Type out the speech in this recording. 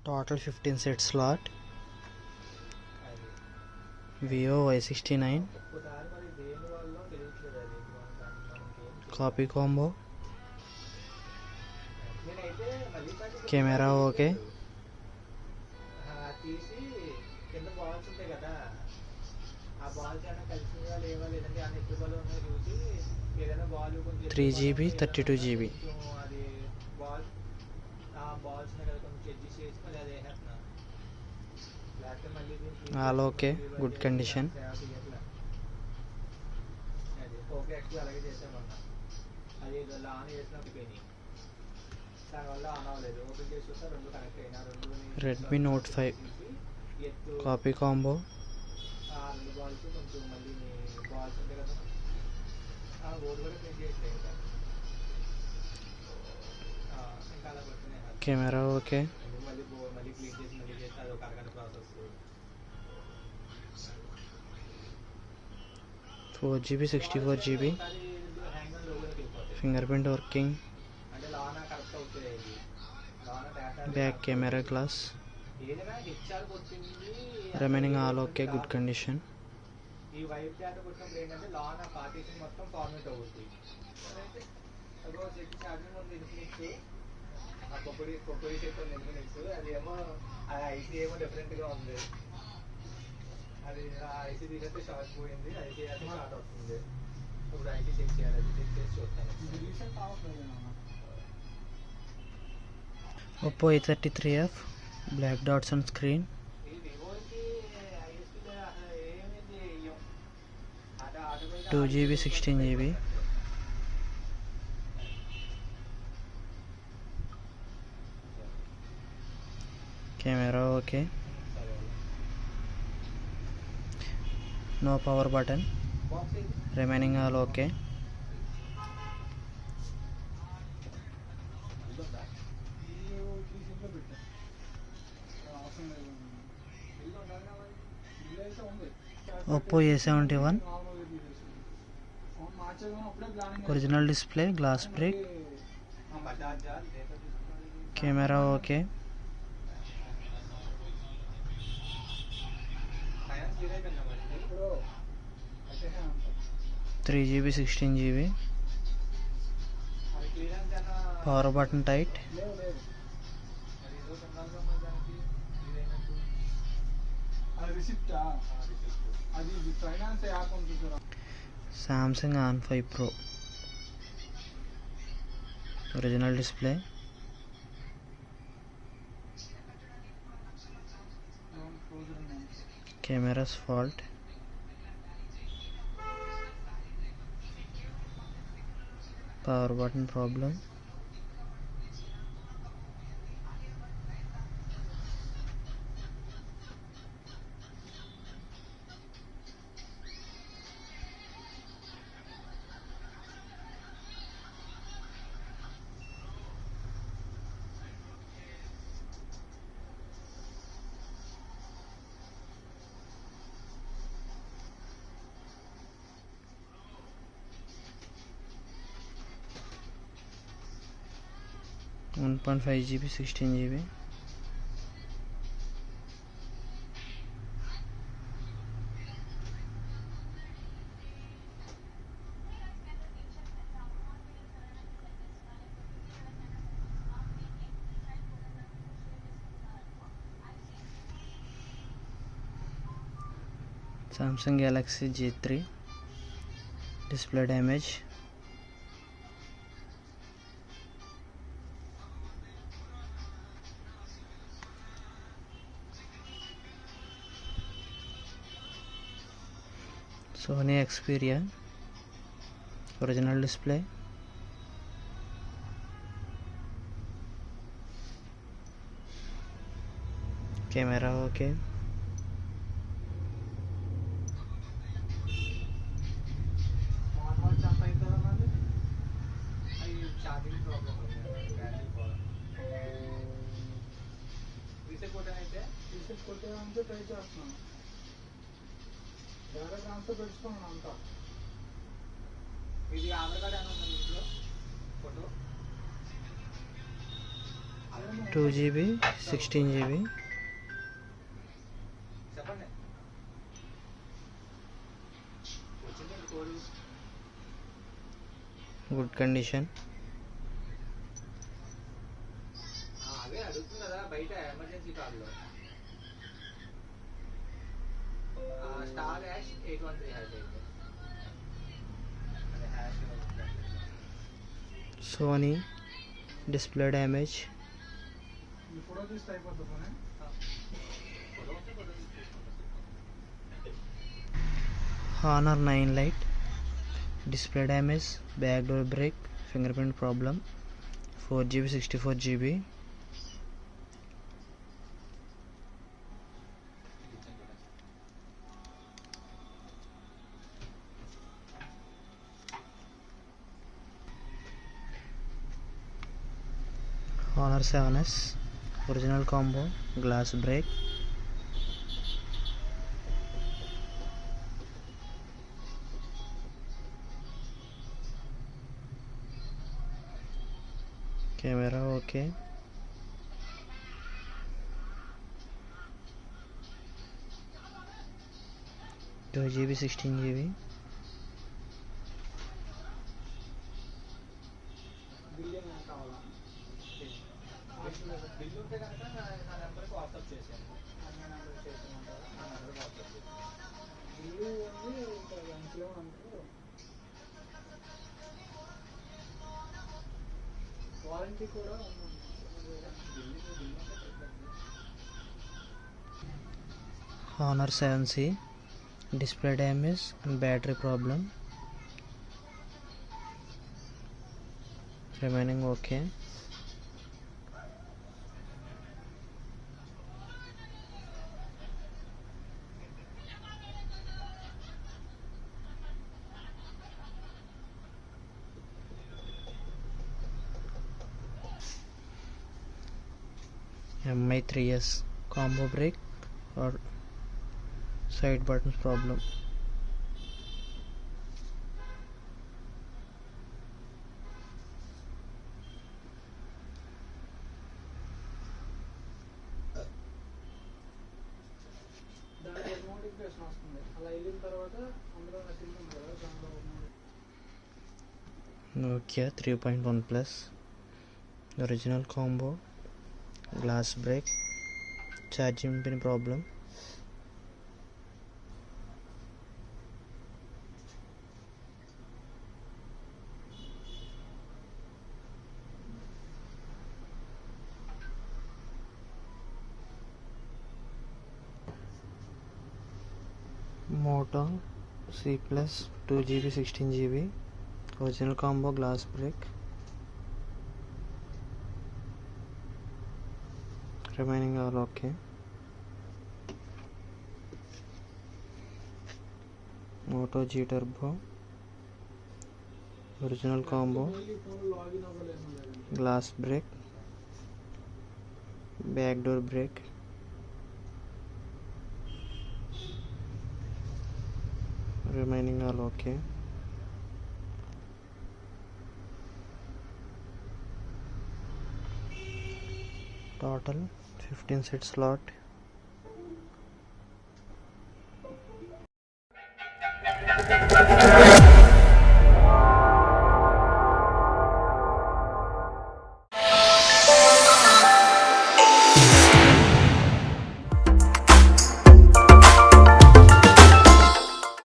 Total 15 set slot. Vivo Y69. Copy combo. Camera okay. Three GB, 32 GB. All okay, good condition. Redmi Note 5 copy combo. Camera okay. 4GB, 64GB. Fingerprint working. Back camera glass. Remaining all okay, good condition. Oppo A33F, black dots on screen. Two GB, 16GB. Camera okay. No power button. Remaining all okay. Oppo A71. Original display, glass break. Camera okay. Three GB, 16GB. Power button tight. Samsung On5 Pro. Original display. Camera's fault. Power button problem. One 1.5 GB, 16GB. Samsung Galaxy J3. Display damage. Sony Xperia. Original display. Camera okay. ఇది Aadhaar card ఏమన్నా ఇంట్లో photo 2 GB 16 GB. Good condition. Sony display damage. Honor 9 Lite display damage, backdoor break, fingerprint problem, 4 GB 64 GB. Honor 7S original combo, glass break. Camera okay. Two GB 16 GB. Warranty కూడా Honor 7C display damage and battery problem, remaining okay. Mi 3S combo brake or side buttons problem. దానికి notification వస్తుంది. అలా వెళ్ళిన తర్వాత అందులో నచ్చింది ఉంది కదా దాంట్లో Nokia 3.1 Plus original combo, glass break, charging pin problem. Moto C Plus 2 GB 16 GB original combo, glass break, remaining all okay. Moto G Turbo original combo, login అవ్వలేదు. glass break, backdoor brake, remaining all okay. Total 15 seat slot.